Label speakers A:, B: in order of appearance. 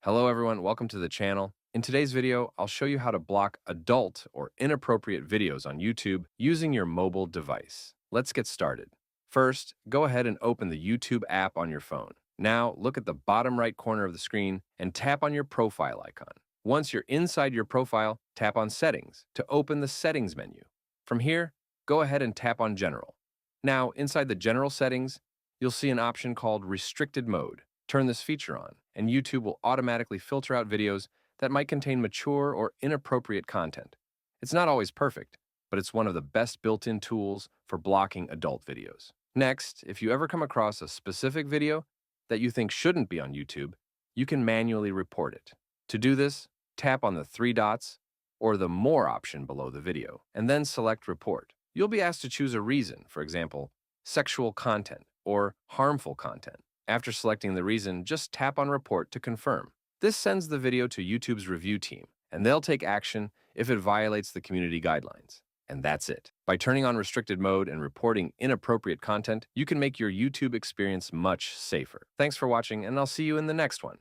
A: Hello everyone, welcome to the channel. In today's video, I'll show you how to block adult or inappropriate videos on YouTube using your mobile device. Let's get started. First, go ahead and open the YouTube app on your phone. Now, look at the bottom right corner of the screen and tap on your profile icon. Once you're inside your profile, tap on Settings to open the Settings menu. From here, go ahead and tap on General. Now, inside the General settings, you'll see an option called Restricted Mode. Turn this feature on, and YouTube will automatically filter out videos that might contain mature or inappropriate content. It's not always perfect, but it's one of the best built-in tools for blocking adult videos. Next, if you ever come across a specific video that you think shouldn't be on YouTube, you can manually report it. To do this, tap on the three dots or the More option below the video, and then select Report. You'll be asked to choose a reason, for example, sexual content or harmful content. After selecting the reason, just tap on Report to confirm. This sends the video to YouTube's review team, and they'll take action if it violates the community guidelines. And that's it. By turning on restricted mode and reporting inappropriate content, you can make your YouTube experience much safer. Thanks for watching, and I'll see you in the next one.